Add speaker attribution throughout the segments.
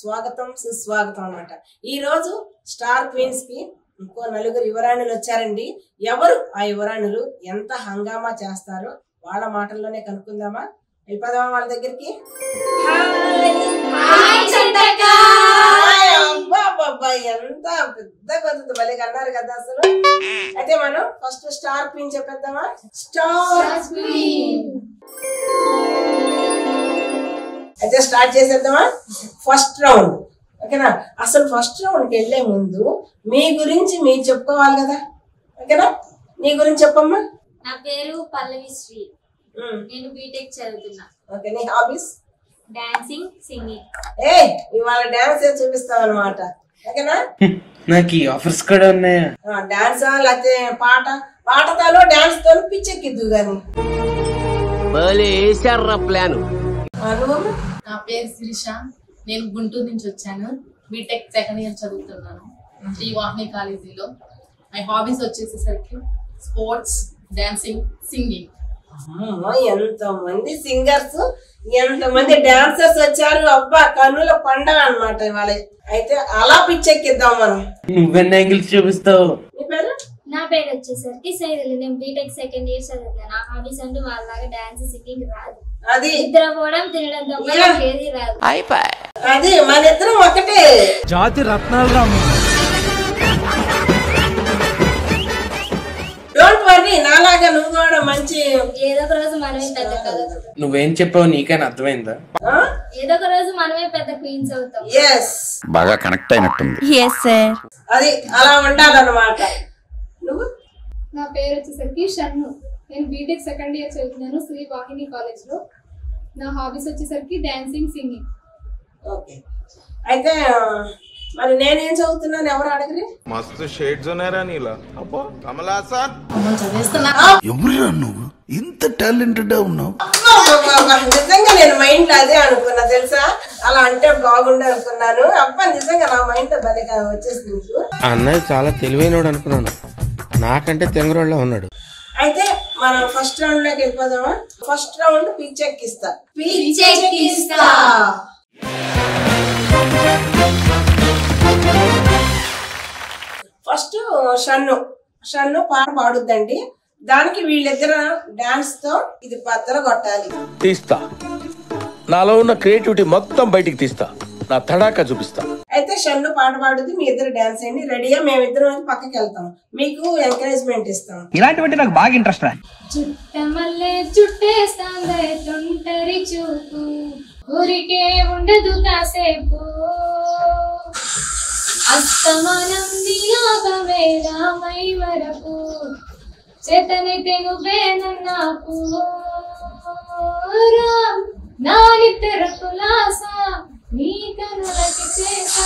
Speaker 1: స్వాగతం సుస్వాగతం అన్నమాట. ఈ రోజు స్టార్ క్వీన్స్ కి ఇంకో నలుగురు యువరాణులు వచ్చారండి. ఎవరు ఆ యువరాణులు, ఎంత హంగామా చేస్తారో వాళ్ళ మాటల్లోనే కనుక్కుందామా? వెళ్ళిపోదామా వాళ్ళ దగ్గరికి? ఎంత పెద్ద కొద్ది భలేగా అన్నారు కదా అసలు. అయితే మనం ఫస్ట్ స్టార్ క్వీన్ చెప్పేద్దామా? స్టార్ క్వీన్ అయితే స్టార్ట్ చేసేద్దామా? ఫస్ట్ రౌండ్ ఓకేనా? అసలు ఫస్ట్ రౌండ్కి వెళ్లే ముందు మీ గురించి మీరు చెప్పుకోవాలి కదా, ఓకేనా? నీ గురించి చెప్పమ్మా.
Speaker 2: నా పేరు పల్లవి శ్రీ, నేను బీటెక్ చదువుతున్నా.
Speaker 1: ఓకే, నీ హాబీస్?
Speaker 2: Dancing, singing.
Speaker 1: ఇవాళ డాన్స్ చూపిస్తావు అనమాట, ఓకేనా?
Speaker 3: నాకు ఈ ఆఫర్స్ కూడా ఉన్నాయా?
Speaker 1: డాన్స్ లేకపోతే పాటతో డాన్స్ తో పిచ్చెక్కిద్దు గాని.
Speaker 4: నా పేరు శిరీష, నేను గుంటూరు నుంచి వచ్చాను. బీటెక్ సెకండ్ ఇయర్ చదువుతున్నాను శ్రీ వాహిని కాలేజీలో. మై హాబీస్ వచ్చేసేసరికి స్పోర్ట్స్, డాన్సింగ్, సింగింగ్.
Speaker 1: ఎంత మంది సింగర్స్, ఎంత మంది డాన్సర్స్ వచ్చారు. అబ్బా, కన్నుల పండగ అన్నమాట ఇవాళ. అయితే అలా పిచ్చెక్కిద్దాం మనం.
Speaker 3: నువ్వెన్ని యాంగిల్స్ చూపిస్తావు?
Speaker 1: నీ పేరు?
Speaker 2: నా పేరు వచ్చేసరికి సైరల్, నేను బీటెక్ సెకండ్ ఇయర్ చదువుతాను. నా హాబీస్ అంటే వాళ్ళలాగా డాన్స్, సింగింగ్ రాదు. అది నిద్రపోవడం, తినడం తప్ప ఏది రాదు.
Speaker 1: అది మన ఇద్దరం ఒకటే
Speaker 5: జాతి రత్నాలు రాము.
Speaker 1: డోంట్ వర్రీ, నాలాగా నువ్వు కూడా మంచి
Speaker 2: ఏదో ఒక రోజు మనమే పెద్ద కథ.
Speaker 3: నువ్వేం చెప్పావు నీకైనా అర్థమైందా?
Speaker 2: ఏదో ఒక రోజు మనమే పెద్ద క్వీన్స్ అవుతాం.
Speaker 1: ఎస్,
Speaker 6: బాగా కనెక్ట్ అయినట్టుంది.
Speaker 1: అది అలా ఉండాలన్నమాట. నువ్వు?
Speaker 7: నా పేరు వచ్చేసరికి షన్ను, నేను బీటెక్ సెకండ్ ఇయర్ చదువుతున్నాను శ్రీ వాహిని కాలేజ్ లో. నా హాబీస్ వచ్చేసరికి డాన్సింగ్, సింగింగ్.
Speaker 1: ఓకే, అయితే మరి నేనేం చదువుతున్నాను ఎవరు అడగరి?
Speaker 8: మస్తు షేడ్స్ ఉన్నారా నీలా? అబ్బో కమలాసన్
Speaker 4: చదివేస్తున్నా.
Speaker 6: ఎవరురా నువ్వు ఇంత టాలెంటెడ్ ఉన్నావు?
Speaker 1: నిజంగా నేను మైండ్ లో అదే అనుకున్నా తెలుసా, అలా అంటే బాగుండే అనుకున్నాను. అబ్బా, నిజంగా నా మైండ్ లో భలేగా వచ్చేసింది నీకు.
Speaker 3: అన్నయ్య చాలా తెలివైనోడు అనుకున్నాను, నాకంటే తెంగరోళ్ళ ఉన్నాడు.
Speaker 1: అయితే మనం ఫస్ట్ రౌండ్ లోకి వెళ్ళిపోదామా? ఫస్ట్ రౌండ్ పిచ్చెక్కిస్తా. ఫస్ట్ షన్ను పాట పాడుద్దండి. దానికి వీళ్ళిద్దరు డాన్స్ తో ఇది బద్దలు కొట్టాలి.
Speaker 9: తీస్తా, నాలో ఉన్న క్రియేటివిటీ మొత్తం బయటికి తీస్తా, నా తడాకా చూపిస్తా.
Speaker 1: అయితే షన్ను పాట పాడుద్ది, మీ ఇద్దరు డాన్స్ అయ్యండి. రెడీగా మేమిద్దరం పక్కకి వెళ్తాం, మీకు ఎంకరేజ్మెంట్ ఇస్తాం.
Speaker 5: ఇలాంటివంటే నాకు బాగా ఇంట్రెస్ట్ రా.
Speaker 7: చుట్టమల్లే చుట్టేస్తాందే తొంటరి చూపు, ఊరికే ఉండదు కాసేపు, అస్తమానం నీలాగమే రామై వరకు, చేతనైతే నువ్వేనన్నాకు, నా నిద్ర కులాస నీ కనులకి చేసా,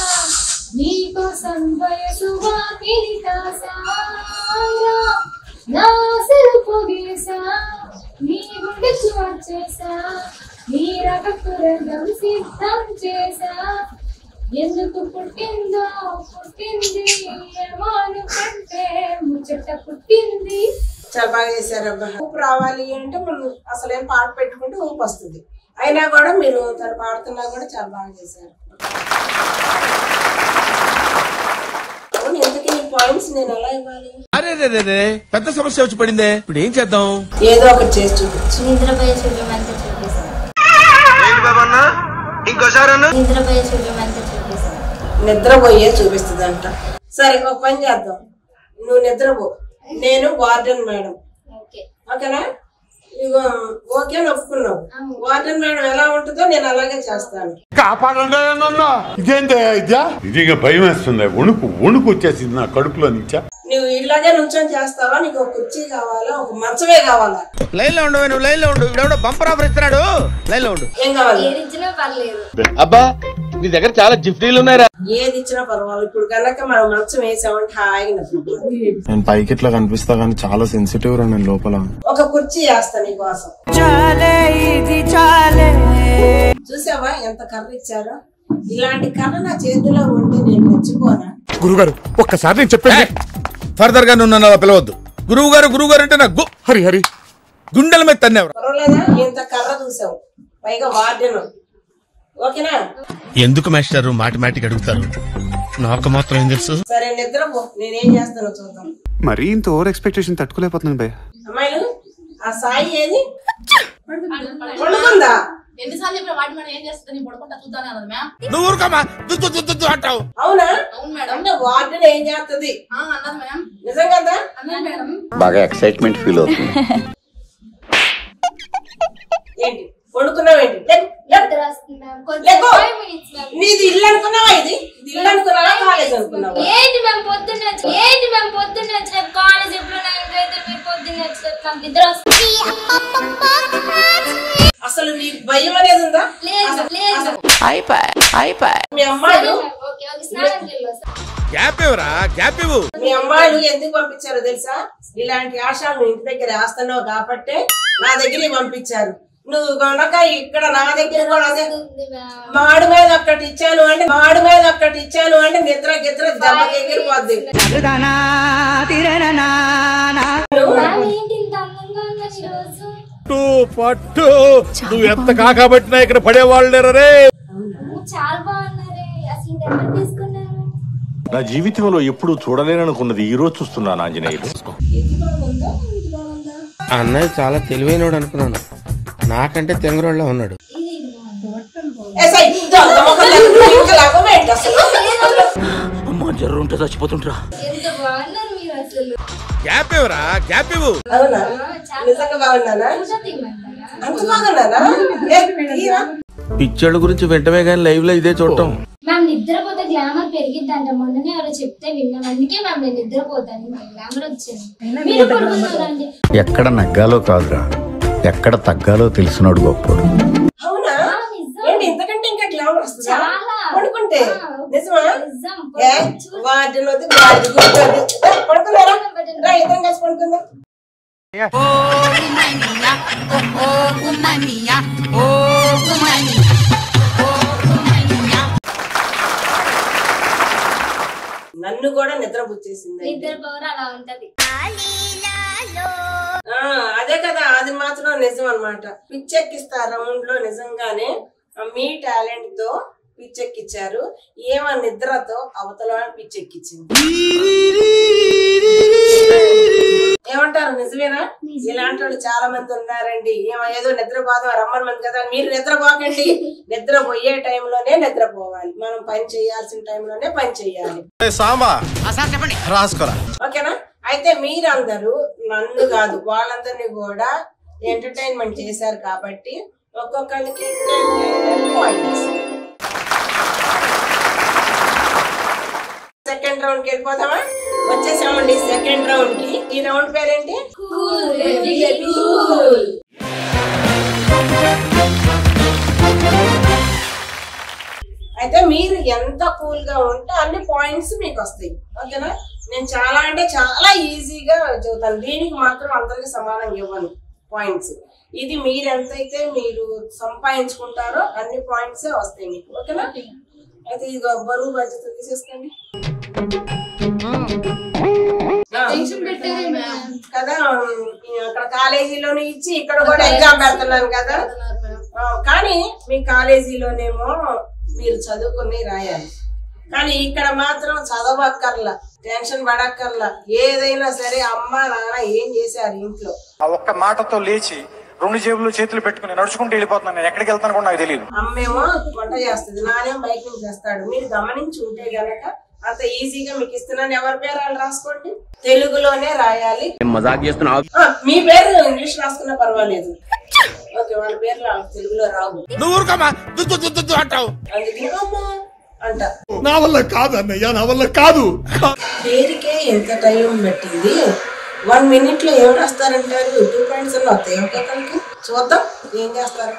Speaker 7: నీకోసం వయసు వాకిలి కాసా, నా సెల్పు గీసా, నీ గుండె చూచేసా, నీ రకపురం సిద్ధం చేసా, ఎందుకు పుట్టిందో పుట్టింది, ఏమాను కంటే ముచ్చట పుట్టింది.
Speaker 1: చాలా బాగా చేశారు అబ్బా. ఊపు రావాలి అంటే మనం అసలు ఏం పాట పెట్టుకుంటే ఊపు వస్తుంది. అయినా కూడా మీరు తను పాడుతున్నా కూడా చాలా బాగా చేశారు. ఎందుకు నీ పాయింట్స్ నేను ఎలా ఇవ్వాలి?
Speaker 9: అరే పెద్ద సమస్య వచ్చి పడిందే, ఇప్పుడు ఏం చేద్దాం?
Speaker 1: ఏదో ఒకటి చేసి చూపించు.
Speaker 2: నిద్రపోయే చూడమంతా చూపిస్తాను.
Speaker 1: నిద్రపోయే చూపిస్తుందంట. సరే, ఒక పని చేద్దాం, నువ్వు నిద్రపో, నేను వార్డెన్ మేడం. ఓకేనా? ఇగో ఓకే అని ఒప్పుకున్నావు. వార్డెన్ మేడం ఎలా ఉంటుందో నేను అలాగే చేస్తాను.
Speaker 6: నిజంగా భయం వేస్తుంది, వణుకు వచ్చేసింది నా కడుపులో నుంచా.
Speaker 1: నువ్వు ఇలాగే నుంచొని చేస్తావా? నీకు ఒక కుర్చీ కావాలా, ఒక మంచమే కావాలా?
Speaker 9: లైన్ లో ఉండు, నువ్వు లైన్ లో ఉండు. ఇప్పుడు బంపర్ ఆఫర్ ఇస్తున్నాడు, లైన్ లో ఉండు.
Speaker 1: ఏం కావాలి?
Speaker 2: ఏది ఇచ్చినా పర్లేదు.
Speaker 9: అబ్బా, నీ దగ్గర చాలా గిఫ్టీలు ఉన్నాయా?
Speaker 1: ఏది ఇచ్చినా పర్వాలేదు. ఇప్పుడు కనుక మనం మంచం వేసామంటే హాయిగా
Speaker 8: నేను పైకి ఇట్లా కనిపిస్తా కానీ చాలా సెన్సిటివ్ రా నేను లోపల.
Speaker 1: ఒక కుర్చీ వేస్తా నీకోసం. చూసావా ఎంత కర్ర ఇచ్చారో? ఇలాంటి కర్ర నా చేతిలో ఉంటే నేను మెచ్చిపోనా?
Speaker 9: గురుగారు ఒక్కసారి నేను చెప్పేది ఫర్దర్ గా నువ్వు పిలవద్దు. గురువు గారు అంటే నాకు హరి గుండెల మీద తన్నేవరా?
Speaker 1: పర్వాలేదా? ఇంత కర్ర చూసావు, పైగా వార్డెన్. ఓకేనా?
Speaker 9: ఎందుకు మాస్టర్ మాటిమాటికి అడుగుతారు? నాకు మాత్రం ఏం తెలుసు.
Speaker 1: సరే నిద్రపో, నేనేం చేస్తానో చూద్దాం.
Speaker 10: మరీ ఇంత ఓవర్ ఎక్స్పెక్టేషన్ తట్టుకోలేకపోతున్నాను భయ్య.
Speaker 1: అమ్మాయిలు ఆ సాయి ఏది పడుకుందా?
Speaker 4: ఎన్నిసార్లు చెప్పిన వాటి మేడం ఏం చేస్తుంది పడుకుంటా చూద్దానే అన్నది మ్యామ్.
Speaker 9: నువ్వు ఊరుకోమా అంటావు.
Speaker 1: అవునా?
Speaker 4: అవును మేడం.
Speaker 1: అంటే వార్డెన్ ఏం చేస్తుంది
Speaker 4: అన్నది మ్యామ్.
Speaker 1: నిజం కదా?
Speaker 4: అన్నది మేడం.
Speaker 11: బాగా ఎక్సైట్మెంట్ ఫీల్ అవుతుంది.
Speaker 1: ఏంటి పడుకున్నావేంటి? నీది ఇల్లు అనుకున్నావా? ఇది ఇల్లు అనుకున్నావా కాలేజ్ అనుకున్నావా?
Speaker 2: ఏంటి మేము పొద్దున్నే వచ్చిన కాలేజ్ ఎప్పుడు పొద్దున్నే వచ్చిన నిద్ర వస్తుంది.
Speaker 1: అసలు నీకు భయం అనేది ఉందా? మీ అమ్మాయిలు మీ అమ్మాయిలు ఎందుకు పంపించారో తెలుసా? ఇలాంటి ఆశాలు ఇంటి దగ్గర వేస్తున్నావు కాబట్టే నా దగ్గరికి పంపించారు. నువ్వు కనుక ఇక్కడ నా దగ్గర కూడా అదే మాడు మీద ఒక్కటి ఇచ్చాను అంటే నిద్ర గిద్ర దెబ్బకి ఎగిరిపోద్ది.
Speaker 9: పట్టు నువ్వు ఎంత కాకబట్టినా ఇక్కడ పడేవాళ్ళు లేరే.
Speaker 2: చాలా బాగున్నారే. అసలు ఎక్కడ తీసుకున్నారు?
Speaker 11: నా జీవితంలో ఎప్పుడు చూడలేననుకున్నది ఈ రోజు చూస్తున్నాను ఆంజనేయులు.
Speaker 3: అన్నయ్య చాలా తెలివైనడు అనుకున్నాను, నాకంటే తెంగరోళ్ళ ఉన్నాడు.
Speaker 11: అమ్మా జర్రు ఉంటే చచ్చిపోతుంటరా.
Speaker 2: ఎంత బాగున్నారు మీరు అసలు.
Speaker 1: అవునా? నిజంగా బాగున్నానా? అంత బాగున్నానా?
Speaker 3: పిచ్చోళ్ళ గురించి వెంటనే గానీ లైవ్ లో ఇదే చూడటం.
Speaker 2: మ్యామ్ నిద్రపోతే గ్లామర్ పెరిగిద్దంట. మొన్ననే ఎవరో చెప్తే విన్నాం, అందుకే మ్యామ్ నేను నిద్రపోతాను. గ్లామర్ వచ్చింది. మీరు పడుకున్నారండి.
Speaker 11: ఎక్కడ నగ్గాలో కాదురా, ఎక్కడ తగ్గాలో తెలిసినోడు గొప్పడు.
Speaker 1: అవునా? ఏంటి ఇంతకంటే ఇంకా గ్లామర్ వస్తుందా
Speaker 2: చాలా.
Speaker 1: పడుకుంటే? నిజమా?
Speaker 2: నిజం.
Speaker 1: వార్డెన్ పడుకున్నారా? ఇద్దరం కలిసి పడుకుందాం. నన్ను కూడా నిద్ర పుచ్చేసింది.
Speaker 2: నిద్ర పవర్ అలా ఉంటది.
Speaker 1: అదే కదా, అది మాత్రం నిజం అన్నమాట. పిచ్చెక్కిస్తా రౌండ్ లో నిజంగానే మీ టాలెంట్ తో పిచ్చెక్కిచ్చారు. ఏమో నిద్రతో అవతల పిచ్చెక్కిచ్చింది. ఏమంటారు? నిజమేనా? ఇలాంటి వాళ్ళు చాలా మంది ఉన్నారండి. ఏదో నిద్రపోదాం రమ్మని మంది కదా, మీరు నిద్రపోకండి. నిద్రపోయే టైంలోనే నిద్రపోవాలి. మనం పని చేయాల్సిన టైంలోనే పని చేయాలి. ఓకేనా? అయితే మీరందరూ నన్ను కాదు వాళ్ళందరినీ కూడా ఎంటర్టైన్మెంట్ చేశారు కాబట్టి ఒక్కొక్కరికి పాయింట్స్. సెకండ్ రౌండ్ కి వెళ్ళిపోతామా? వచ్చేసామండి సెకండ్ రౌండ్ కి. ఈ రౌండ్ పేరేంటి? అయితే మీరు ఎంత కూల్ గా ఉంటే అన్ని పాయింట్స్ మీకు వస్తాయి. ఓకేనా? నేను చాలా అంటే చాలా ఈజీగా చెబుతాను. దీనికి మాత్రం అందరికి సమానంగా ఇవ్వను పాయింట్స్. ఇది మీరు ఎంతైతే మీరు సంపాదించుకుంటారో అన్ని పాయింట్సే వస్తాయి మీకు. ఓకేనా? అయితే ఇది బరువు బాధ్యత తీసేసుకోండి కదా. అక్కడ కాలేజీలోనే ఇచ్చి ఇక్కడ కూడా ఎగ్జామ్ పెడుతున్నాను కదా. కానీ మీ కాలేజీలోనేమో మీరు చదువుకుని రాయాలి, కానీ ఇక్కడ మాత్రం చదవక్కర్లా, టెన్షన్ పడక్కర్లా. ఏదైనా సరే అమ్మ నాన్న ఏం చేశారు ఇంట్లో
Speaker 12: ఆ ఒక్క మాటతో లేచి 2 జేబులు చేతులు పెట్టుకుని నడుచుకుంటూ వెళ్ళిపోతున్నాను. నేను ఎక్కడికి వెళ్తాను కూడా నాకు తెలియదు.
Speaker 1: అమ్మేమో వంట చేస్తుంది, నానేమో బయట నుంచి చేస్తాడు. మీరు గమనించి ఉంటే గనక అంత ఈజీగా మీకు ఇస్తున్నాను. ఎవరి పేరు వాళ్ళు రాసుకోండి. తెలుగులోనే రాయాలి. మీ పేరు ఇంగ్లీష్ రాసుకున్నా పర్వాలేదు. ఓకే, వాళ్ళ పేర్లు తెలుగులో రావు. అందుకే అంట
Speaker 9: నా వల్ల కాదు అన్నయ్య, నా వల్ల కాదు.
Speaker 1: పేరుకే ఎంత టైం పెట్టింది. 1 minute లో ఏం రాస్తారంటారు? 2 points వస్తాయి ఒక్కొక్కరికి. చూద్దాం ఏం చేస్తారు.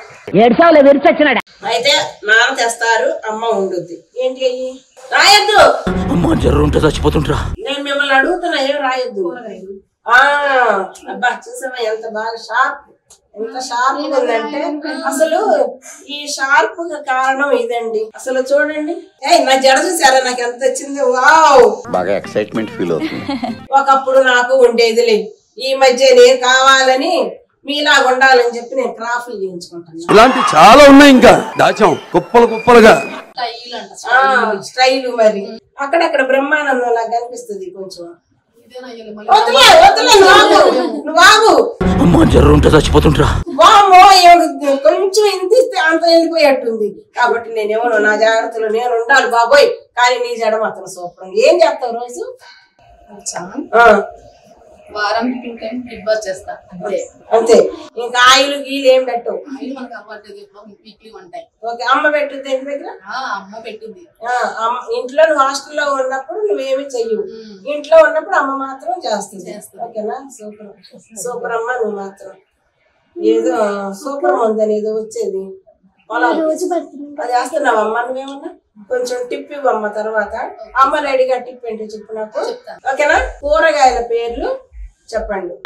Speaker 1: అయితే నాన్న తెస్తారు, అమ్మ ఉండుద్ది. ఏంటి అయ్యి రాయొద్దు.
Speaker 11: అమ్మా జర్రు ఉంటే చచ్చిపోతుంటరా.
Speaker 1: నేను మిమ్మల్ని అడుగుతున్నా, ఏం రాయొద్దు. అబ్బా చూసావా ఎంత బాగా షార్ప్, ఎంత షార్ప్ ఉందంటే. అసలు ఈ షార్ప్ కారణం ఇదండి. అసలు చూడండి, నా జడ చూసారా నాకు ఎంత వచ్చింది. వావ్,
Speaker 11: బాగా ఎక్సైట్మెంట్ ఫీల్ అవుతుంది.
Speaker 1: ఒకప్పుడు నాకు ఉండేదిలే, ఈ మధ్య నేను కావాలని మీలా ఉండాలని చెప్పి నేను క్రాఫ్ట్లు చేయించుకుంటాను.
Speaker 13: ఇలాంటి చాలా ఉన్నాయి, ఇంకా దాచాం కుప్పలు కుప్పలుగా.
Speaker 1: స్టైల్ మరి అక్కడక్కడ బ్రహ్మానందం లాగా కనిపిస్తుంది కొంచెం.
Speaker 13: చచ్చిపోతుంటా
Speaker 1: కొంచెం ఇంత ఇస్తే అంత వెళ్ళిపోయేట్టుంది. కాబట్టి నేనేమో నా జాగ్రత్తలో నేను ఉండాలి బాబోయ్. కానీ నీ జడ మాత్రం సూపర్. ఏం చేస్తావు రోజు?
Speaker 4: వారానికి 2 times కిడ్ బాత్ చేస్తా అంతే.
Speaker 1: అంతే, ఇంకా ఆయిల్ గీలు ఏం పెట్టవు.
Speaker 4: ఆయిల్ మనకు అవ్వట్లేదు, వీక్లీ 1 time.
Speaker 1: ఓకే, అమ్మ పెట్టుద్ది ఇంటి దగ్గర?
Speaker 4: అమ్మ పెట్టింది.
Speaker 1: ఇంట్లో నువ్వు హాస్టల్లో ఉన్నప్పుడు నువ్వేమి చెయ్యవు, ఇంట్లో ఉన్నప్పుడు అమ్మ మాత్రం చేస్తుంది. ఓకేనా? సూపర్ సూపర్ అమ్మ. నువ్వు మాత్రం ఏదో సూపర్ ఉందని ఏదో వచ్చేది పొలాలు అది వేస్తున్నావు అమ్మ. నువ్వేమన్నా కొంచెం టిప్ ఇవ్వమ్మ తర్వాత. అమ్మ రెడీగా టిప్ ఏంటో చెప్పు నాకు. ఓకేనా? కూరగాయల పేర్లు చెప్పండి.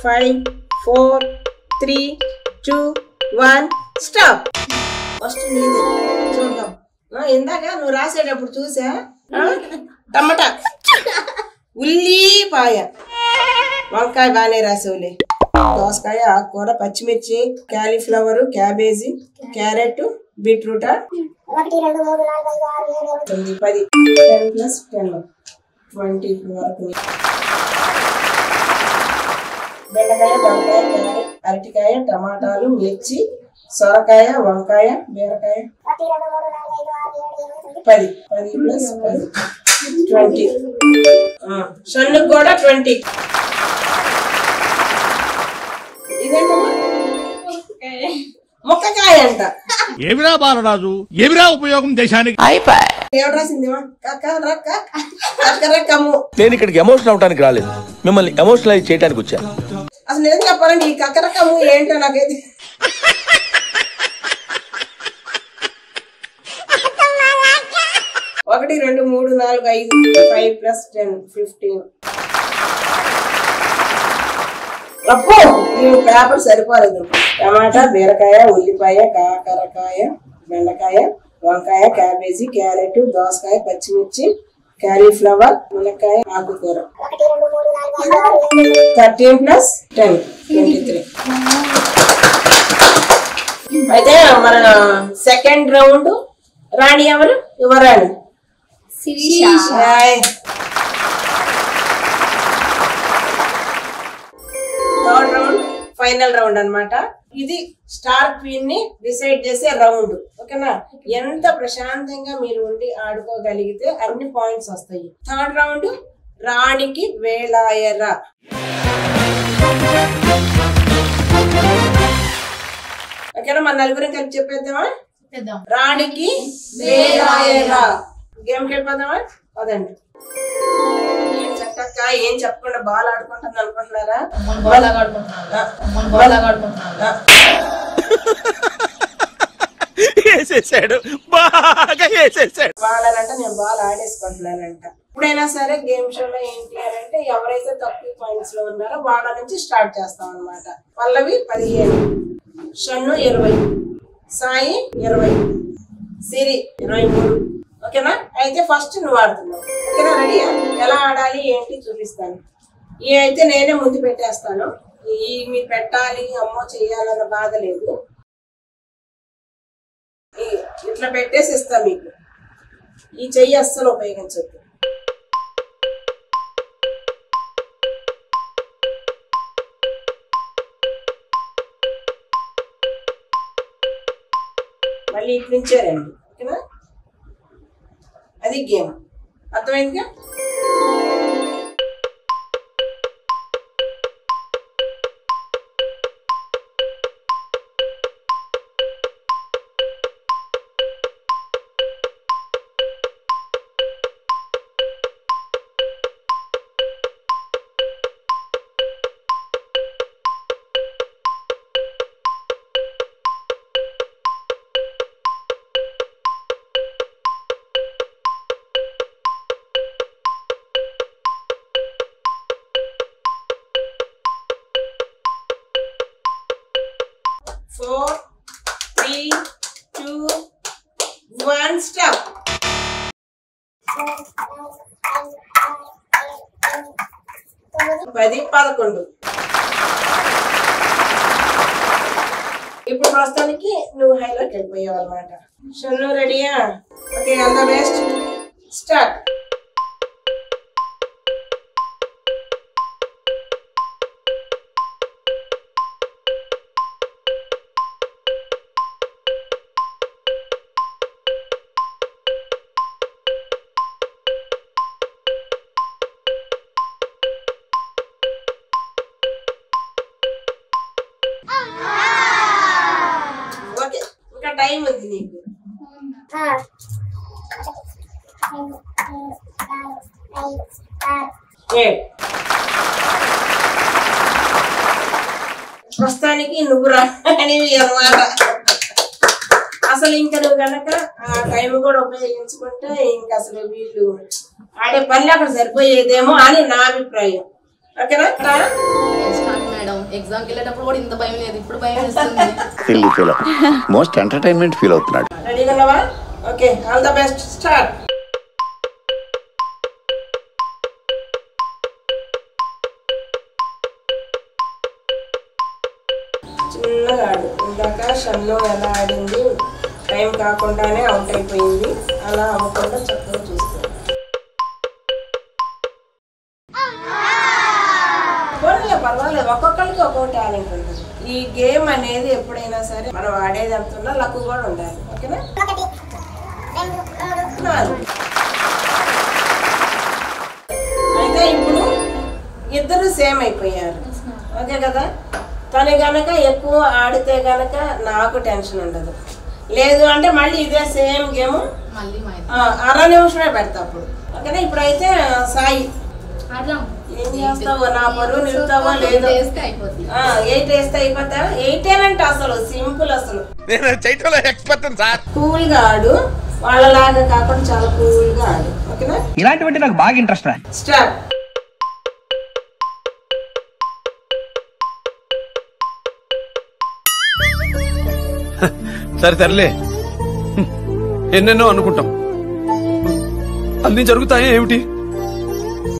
Speaker 1: Five, 4, 3, 2, 1, stop. ఫస్ట్ నీది చూద్దాం. ఇందాక నువ్వు రాసేటప్పుడు చూసా. టమాటా, ఉల్లిపాయ, వంకాయ బాగానే రాసేవులే, దోసకాయ, ఆకుకూర, పచ్చిమిర్చి, క్యాలీఫ్లవర్, క్యాబేజీ, క్యారెట్, బీట్రూట్, 1, 2, 3, 4, 5, 6, 7, 10, 10 + 10, 20 వరకు. బెండకాయ, దొండకాయ, క్యారెట్, అరటికాయ, టమాటాలు, మిర్చి, సొరకాయ, వంకాయ, బీరకాయ, 10 + 10, 20. సన్నుకు కూడా 20. ఇదేంటమ్మా? ముక్కకాయ అంట.
Speaker 9: ఏమిరా బాలరాజు, ఏమిరా ఉపయోగం దేశానికి?
Speaker 1: ఎవరు రాసిందేమా? కక్కరకము.
Speaker 13: నేను ఇక్కడికి ఎమోషనల్ అవడానికి రాలేదు, మిమ్మల్ని ఎమోషనలైజ్ చేయడానికి వచ్చాను.
Speaker 1: అసలు నిజం చెప్పాలండి, ఈ కక్కరకము ఏంటో నాకైతే. ఒకటి, 2, 3, 4, 5, 5 + 10, 15. అప్పు ఈ పేపర్ సరిపోలేదు. టమాటా, బీరకాయ, ఉల్లిపాయ, కాకరకాయ, బెండకాయ, వంకాయ, క్యాబేజీ, క్యారెట్, దోసకాయ, పచ్చిమిర్చి, క్యాలీఫ్లవర్, మునక్కాయ, ఆకుకూర. 13 + 10, 23. అయితే మన సెకండ్ రౌండ్ రాణి ఎవరు? యువరాణి థర్డ్ రౌండ్ ఫైనల్ రౌండ్ అన్నమాట. ఇది స్టార్ క్వీన్ ని డిసైడ్ చేసే రౌండ్. ఓకేనా? ఎంత ప్రశాంతంగా మీరు ఉండి ఆడుకోగలిగితే అన్ని పాయింట్స్ వస్తాయి. థర్డ్ రౌండ్ రాణికి వేళాయరా. ఓకేనా? మన నలుగురం కలిపి చెప్పేద్దామా? రాణికి వేళాయరా. గేమ్ వెళ్ళిపోదామా? పదండి. ఏం చక్కక్క ఏం చెప్పకుండా బాల్ ఆడుకుంటుంది అనుకుంటున్నారా? వాళ్ళనంట నేను బాల్ ఆడేసుకుంటున్నానంట. ఎప్పుడైనా సరే గేమ్ షోలో ఏంటి అని అంటే ఎవరైతే తక్కువ పాయింట్స్ లో ఉన్నారో వాళ్ళ నుంచి స్టార్ట్ చేస్తాం అన్నమాట. పల్లవి 15, షన్ను 20, సాయి 20, సిరి 23. ఓకేనా? అయితే ఫస్ట్ నువ్వు ఆడుతున్నావు. ఓకేనా? రెడీయా? ఎలా ఆడాలి ఏంటి చూపిస్తాను. ఈ అయితే నేనే ముందు పెట్టేస్తాను. ఈ మీరు పెట్టాలి అమ్మో చెయ్యాలన్న బాధ లేదు. ఇట్లా పెట్టేసి ఇస్తా మీకు. ఈ చెయ్యి అస్సలు ఉపయోగించద్దు. మళ్ళీ ఇటు నుంచే రండి. ఓకేనా? అది గేమ్. అర్థమైందిగా? 4 3 2 1 స్టాప్. 10 11. ఇప్పుడు ప్రస్తుతానికి నువ్వు హైలోకి వెళ్ళిపోయావు అనమాట. షన్ను రెడీయా? Okay, all the best. Start. Okay, ఇంకా టైం ఉంది నీకు. ప్రస్తుతానికి నువ్వు రానివి అన్నమాట. అసలు ఇంకా నువ్వు కనుక ఆ టైం కూడా ఉపయోగించుకుంటే ఇంకా అసలు వీళ్ళు ఆడే పనులు అక్కడ సరిపోయేదేమో అని నా అభిప్రాయం. ఓకేనా?
Speaker 4: మేడం ఎగ్జామ్కి వెళ్ళేటప్పుడు కూడా ఇంత భయం లేదు, ఇప్పుడు భయం వేస్తుంది.
Speaker 11: మోస్ట్ ఎంటర్టైన్మెంట్ ఫీల్ అవుతున్నాడు.
Speaker 1: రెడీగా ఉన్నావా? Okay, all the best. Start. చిన్నగా ఆడు. ఇందాక షన్ను ఎలా ఆడింది, టైం కాకుండానే అవుట్ అయిపోయింది. అలా అవ్వకుండా చక్కగా చూస్తాను. పర్వాలేదు, ఒక్కొక్కరికి ఒక్కొక్క టాలెంట్ ఉంటుంది. ఈ గేమ్ అనేది ఎప్పుడైనా సరే మనం ఆడేది అంటున్నా లక్ కూడా ఉండాలి. ఓకేనా? అయితే ఇప్పుడు ఇద్దరు సేమ్ అయిపోయారు. ఓకే కదా? తను గనక ఎక్కువ ఆడితే గనక నాకు టెన్షన్ ఉండదు. లేదు అంటే మళ్ళీ ఇదే సేమ్ గేమ్ అర నిమిషమే పెడతా అప్పుడు. ఓకేనా? ఇప్పుడైతే సాయి ఏం చేస్తావో, నా పరువు నిలుతావో లేదో. 8 వేస్తే అయిపోతా. 8 ఏనంటే అసలు సింపుల్. అసలు కూల్ గా ఆడు, వాళ్ళలాగా కాకుండా చాలా కూల్ గా ఆడు. ఓకేనా?
Speaker 5: ఇలాంటివంటే నాకు బాగా ఇంట్రెస్ట్ రా.
Speaker 1: స్టార్ట్.
Speaker 10: సరే తరలే, ఎన్నెన్నో అనుకుంటాం, అన్ని జరుగుతాయా ఏమిటి?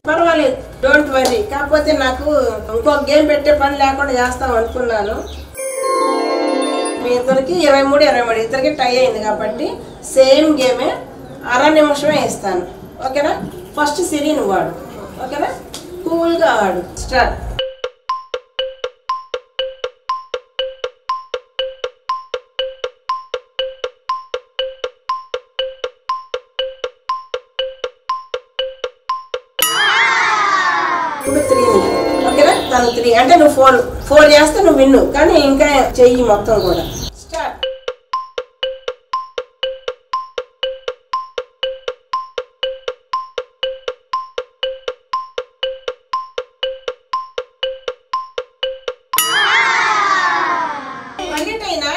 Speaker 1: పర్వాలేదు, డోంట్ వరీ. కాకపోతే నాకు ఇంకొక గేమ్ పెట్టే పని లేకుండా చేస్తాం అనుకున్నాను. మీ ఇద్దరికి 23-23 ఇద్దరికి టై అయింది కాబట్టి సేమ్ గేమే అర నిమిషమే ఇస్తాను. ఓకేనా? ఫస్ట్ సిరి నువ్వు వాడు. ఓకేనా? కూల్గా ఆడు. స్టార్ట్. ఇప్పుడు 3. ఓకేనా? తను 3 అంటే నువ్వు 4 చేస్తే నువ్వు విన్ను, కానీ ఇంకా చెయ్యి మొత్తం కూడా. స్టార్ట్. మళ్ళీటైనా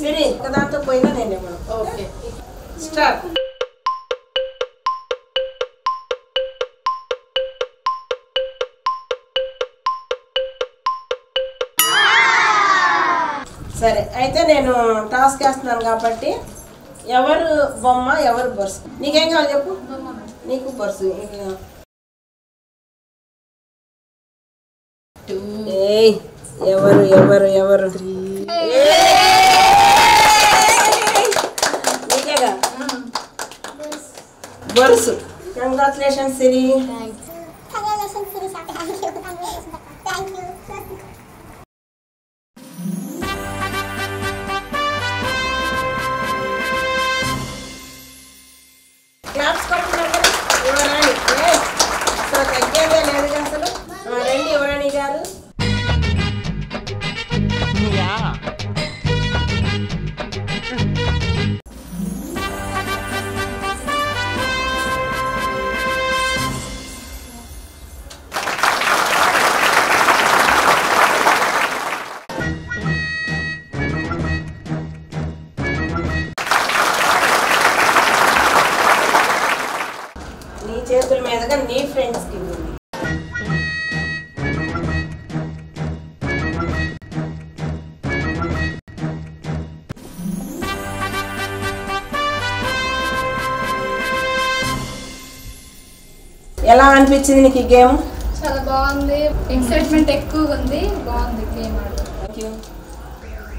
Speaker 1: సరే, దాంతో పోయినా నేను ఇవ్వను. Okay, start. సరే, అయితే నేను టాస్క్ వేస్తున్నాను కాబట్టి ఎవరు బొమ్మ ఎవరు బర్సు. నీకేం కావాలి చెప్పు? నీకు బర్సు. ఏయ్, ఎవరు ఎవరు ఎవరు? నీకేగా బర్సు. కంగ్రాచులేషన్స్ సిరి. క్లాప్స్ కొట్టుకున్నప్పుడు యువరాణి అసలు తగ్గేదే లేదు అసలు. రండి యువరాణి గారు. నీ చేతుల మీదుగా నీ ఫ్రెండ్స్కి ఎలా అనిపించింది నీకు ఈ గేమ్?
Speaker 7: చాలా బాగుంది, ఎక్సైట్మెంట్ ఎక్కువగా ఉంది, బాగుంది గేమ్ ఆడడం.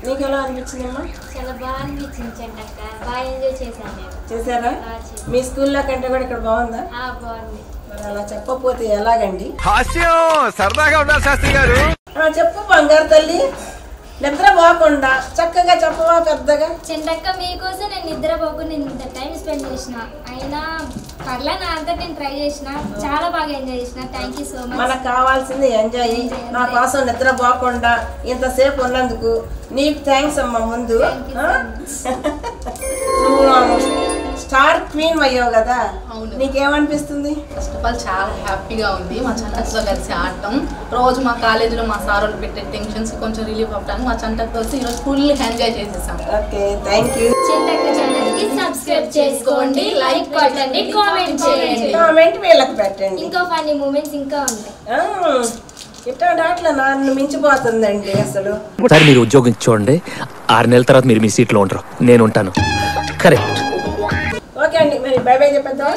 Speaker 1: నీకు ఎలా అనిపించింది అమ్మా?
Speaker 2: చాలా బాగా అనిపించింది చెంటక్క, బాగా ఎంజాయ్ చేశాను నేను.
Speaker 1: చేశారా? మీ స్కూల్లో కంటే కూడా ఇక్కడ బాగుందా?
Speaker 2: బాగుంది.
Speaker 1: మరి అలా చెప్పకపోతే ఎలాగండి?
Speaker 10: హాస్యం సరదాగా ఉండాలి శాస్త్రి గారు.
Speaker 1: చెప్పు బంగారు తల్లి, నిద్ర పోకుండా చక్కగా చెప్పవా పెద్దగా.
Speaker 2: చెంటక్క మీకోసం నేను నిద్రపోకుండా ఇంత టైం స్పెండ్ చేసిన, అయినా పర్లే నా అంతా నేను ట్రై చేసిన, చాలా బాగా ఎంజాయ్ చేసిన. Thank you so much.
Speaker 1: మనకు కావాల్సింది ఎంజాయ్. నా కోసం నిద్ర పోకుండా ఇంతసేపు ఉన్నందుకు నీకు థ్యాంక్స్ అమ్మా. ముందు నువ్వు స్టార్ క్వీన్ అయ్యావు కదా, నీకేమనిపిస్తుంది?
Speaker 4: ఫస్ట్ ఆఫ్ ఆల్ చాలా హ్యాపీగా ఉంది మా చంటక్తో కలిసి ఆడటం. రోజు మా కాలేజీలో మా సార్ వాళ్ళు పెట్టే టెన్షన్స్ కొంచెం రిలీఫ్ అవ్వడానికి మా చంటక్తో వచ్చి ఈరోజు ఫుల్ ఎంజాయ్ చేసేసాం.
Speaker 1: Okay, thank you.
Speaker 2: చెంటక్క ఛానల్కి సబ్స్క్రైబ్ చేసుకోండి, లైక్ కొట్టండి, కామెంట్ చేయండి.
Speaker 1: కామెంట్ వీళ్ళకి పెట్టండి.
Speaker 2: ఇంకా ఫన్నీ మూమెంట్స్ ఇంకా ఉంటాయి.
Speaker 1: ఇట్లాంటి అట్లా నన్ను మించిపోతుందండి అసలు.
Speaker 13: ఒకసారి మీరు ఉద్యోగం చూడండి, 6 నెలల తర్వాత మీరు మీ సీట్లో ఉంటారు, నేను ఉంటాను. కరెక్ట్.
Speaker 1: ఓకే అండి, మరి బై బై చెప్పేద్దాం.